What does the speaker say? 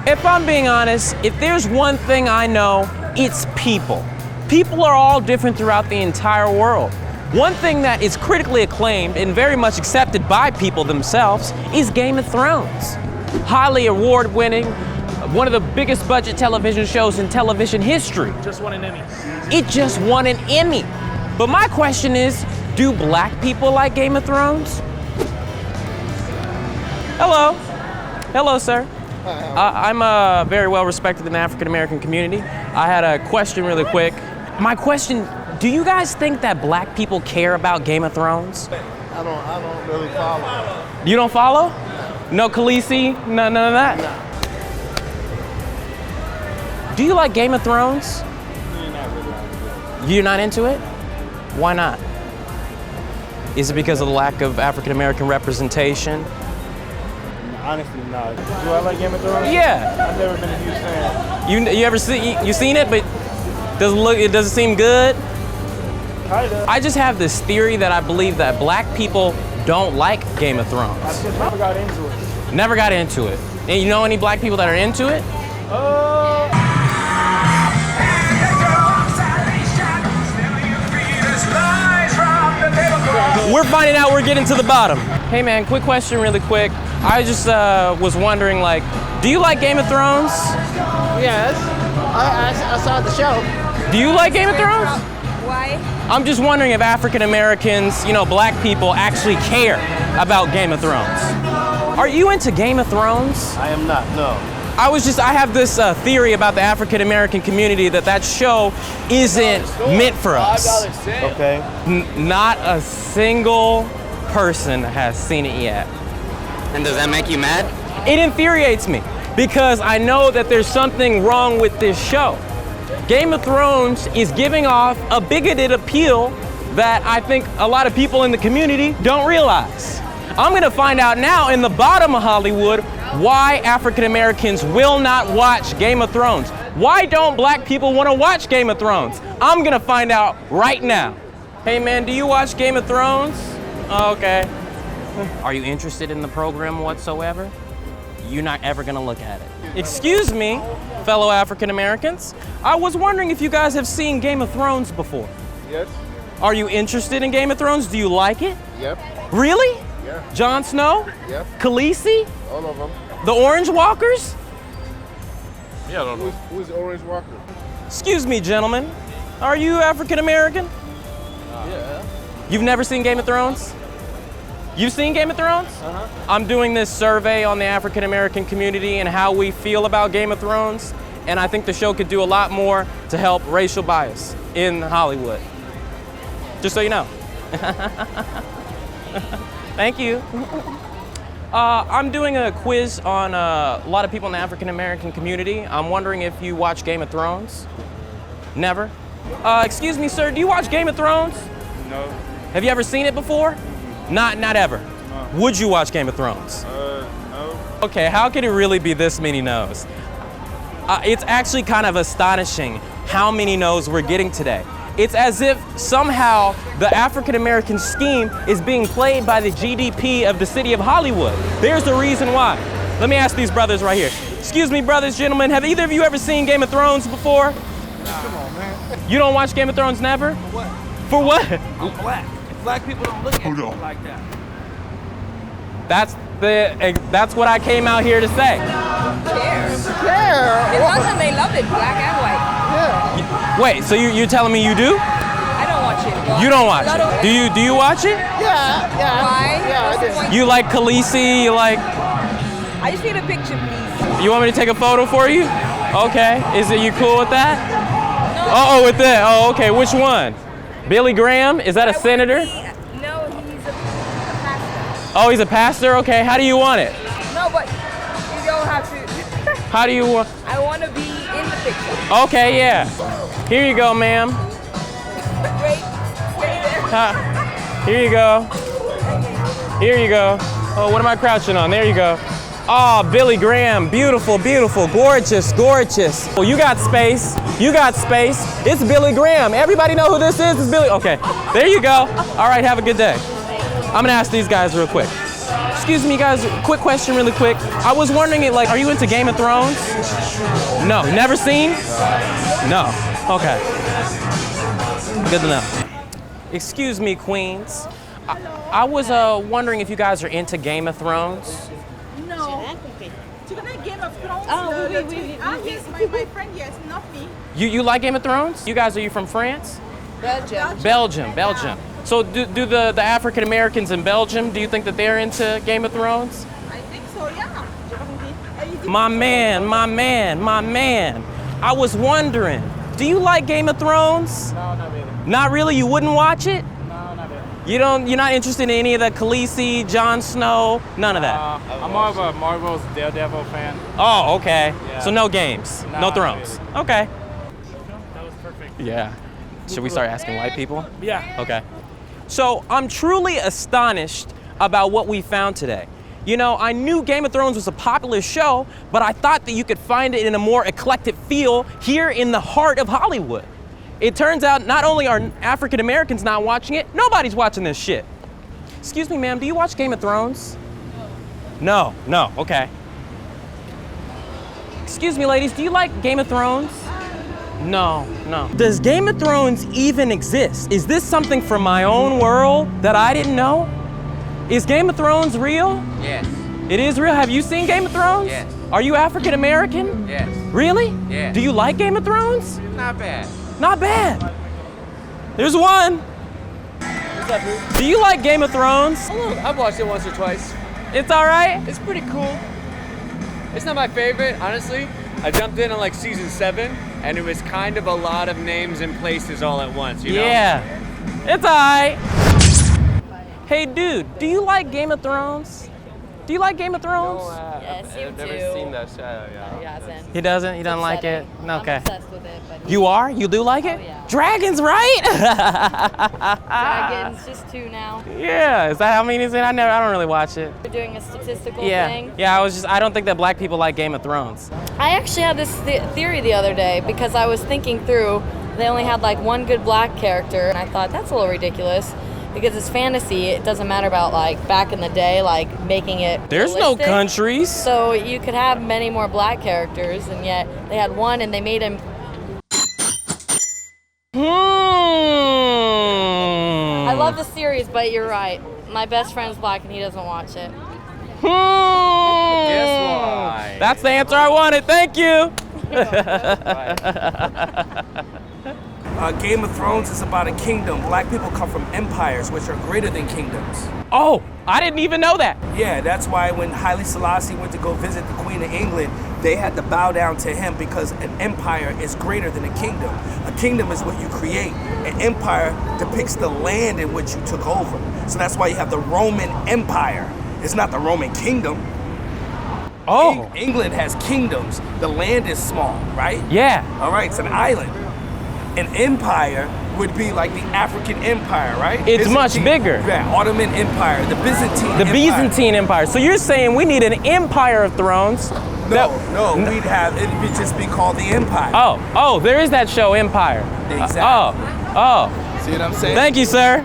If I'm being honest, if there's one thing I know, it's people. People are all different throughout the entire world. One thing that is critically acclaimed and very much accepted by people themselves is Game of Thrones. Highly award-winning, one of the biggest budget television shows in television history. Just won an Emmy. It just won an Emmy. But my question is, do black people like Game of Thrones? Hello. Hello, sir. I'm very well respected in the African American community. I had a question really quick. My question, do you guys think that black people care about Game of Thrones? I don't really follow. You don't follow? No Khaleesi? None of that? No. Do you like Game of Thrones? You're not into it? Why not? Is it because of the lack of African American representation? Honestly, no. Do I like Game of Thrones? Yeah. I've never been a huge fan. You ever seen it, but it doesn't seem good? Kinda. I just have this theory that I believe that black people don't like Game of Thrones. I just never got into it. Never got into it. And you know any black people that are into it? We're finding out, we're getting to the bottom. Hey man, quick question really quick. I just was wondering, like, do you like Game of Thrones? Yes. I saw the show. Do you like Game of Thrones? Why? I'm just wondering if African Americans, black people actually care about Game of Thrones. Are you into Game of Thrones? I am not, no. I have this theory about the African American community that show isn't meant for us. Okay. Not a single person has seen it yet. And does that make you mad? It infuriates me because I know that there's something wrong with this show. Game of Thrones is giving off a bigoted appeal that I think a lot of people in the community don't realize. I'm gonna find out now in the bottom of Hollywood why African Americans will not watch Game of Thrones. Why don't black people wanna watch Game of Thrones? I'm gonna find out right now. Hey man, do you watch Game of Thrones? Oh, okay. Are you interested in the program whatsoever? You're not ever gonna look at it. Excuse me, fellow African Americans. I was wondering if you guys have seen Game of Thrones before. Yes. Are you interested in Game of Thrones? Do you like it? Yep. Really? Yeah. Jon Snow? Yep. Khaleesi? All of them. The Orange Walkers? Yeah, I don't know. Who's the Orange Walker? Excuse me, gentlemen. Are you African American? Yeah. You've never seen Game of Thrones? You've seen Game of Thrones? Uh-huh. I'm doing this survey on the African American community and how we feel about Game of Thrones, and I think the show could do a lot more to help racial bias in Hollywood. Just so you know. Thank you. I'm doing a quiz on a lot of people in the African American community. I'm wondering if you watch Game of Thrones? Never? Excuse me, sir, do you watch Game of Thrones? No. Have you ever seen it before? Not ever. No. Would you watch Game of Thrones? No. Okay, how could it really be this many no's? It's actually kind of astonishing how many no's we're getting today. It's as if somehow the African American scheme is being played by the GDP of the city of Hollywood. There's the reason why. Let me ask these brothers right here. Excuse me, brothers, gentlemen, have either of you ever seen Game of Thrones before? Come on, man. You don't watch Game of Thrones, never? For what? For what? I'm black. Black people don't look at me like that. That's what I came out here to say. Cares. Yeah. It wasn't, they loved it, black and white. Yeah. Wait, so you're telling me you do? I don't watch it. But You don't watch a lot it. of- Do you watch it? Yeah. Why? Yeah, What's the I point? You like Khaleesi? You like? I just need a picture, please. You want me to take a photo for you? Okay. Is it you cool with that? No. Oh, with that. Oh, okay. Which one? Billy Graham? Is that a senator? No, he's a pastor. Oh, he's a pastor? Okay. How do you want it? No, but you don't have to. How do you want? I want to be in the picture. Okay, yeah. Here you go, ma'am. Wait, stay there. Here you go. Here you go. Oh, what am I crouching on? There you go. Oh, Billy Graham. Beautiful, beautiful, gorgeous, gorgeous. Well, you got space. You got space. It's Billy Graham. Everybody know who this is? It's Billy. Okay, there you go. All right, have a good day. I'm gonna ask these guys real quick. Excuse me, guys. Quick question, really quick. I was wondering, like, are you into Game of Thrones? No. Never seen? No. Okay. Good to know. Excuse me, queens. I was wondering if you guys are into Game of Thrones. No. Tu connais Game of Thrones? Oh, oui. Ah, yes, my friend, yes, not me. You like Game of Thrones? You guys, are you from France? Belgium. Belgium. So do the African Americans in Belgium, do you think that they're into Game of Thrones? I think so, yeah. My man. I was wondering, do you like Game of Thrones? No, not really. Not really? You wouldn't watch it? No, not really. You're not interested in any of the Khaleesi, Jon Snow, none of that? I'm more of a Marvel's Daredevil fan. Oh, okay. Yeah. So no games, no Nah, thrones. not Okay. That was perfect. Yeah. Should we start asking white people? Yeah. Okay. So I'm truly astonished about what we found today. You know, I knew Game of Thrones was a popular show, but I thought that you could find it in a more eclectic feel here in the heart of Hollywood. It turns out not only are African Americans not watching it, nobody's watching this shit. Excuse me, ma'am, do you watch Game of Thrones? No, okay. Excuse me, ladies, do you like Game of Thrones? No. Does Game of Thrones even exist? Is this something from my own world that I didn't know? Is Game of Thrones real? Yes. It is real? Have you seen Game of Thrones? Yes. Are you African American? Yes. Really? Yeah. Do you like Game of Thrones? Not bad. Not bad. There's one. What's up, dude? Do you like Game of Thrones? I've watched it once or twice. It's all right? It's pretty cool. It's not my favorite, honestly. I jumped in on like season 7, and it was kind of a lot of names and places all at once, you know? Yeah. It's all right. Hey, dude, do you like Game of Thrones? Do you like Game of Thrones? Yes, you I've never do. seen that show, yeah. He hasn't. He doesn't? He doesn't like it? Upsetting. Okay. I'm obsessed with it, but You are? You do like it? Oh, yeah. Dragons, right? Dragons, just 2 now. Yeah. Is that how many is it? I don't really watch it. We're doing a statistical Yeah. thing. Yeah, I don't think that black people like Game of Thrones. I actually had this theory the other day because I was thinking through, they only had like one good black character, and I thought that's a little ridiculous because it's fantasy. It doesn't matter about like back in the day, like making it There's no realistic. countries. So you could have many more black characters, and yet they had one and they made him. I love the series, but you're right. My best friend's black and he doesn't watch it. Guess why? That's the answer I wanted. Thank you. Game of Thrones is about a kingdom. Black people come from empires, which are greater than kingdoms. Oh, I didn't even know that. Yeah, that's why when Haile Selassie went to go visit the Queen of England, they had to bow down to him because an empire is greater than a kingdom. A kingdom is what you create. An empire depicts the land in which you took over. So that's why you have the Roman Empire. It's not the Roman kingdom. Oh. England has kingdoms. The land is small, right? Yeah. All right, it's an island. An empire would be like the African Empire, right? It's much bigger. Yeah, Ottoman Empire, the Byzantine The Empire. Byzantine Empire. So you're saying we need an empire of thrones? No, we'd have, it would just be called the Empire. Oh, there is that show, Empire. Exactly. Oh. See what I'm saying? Thank you, sir.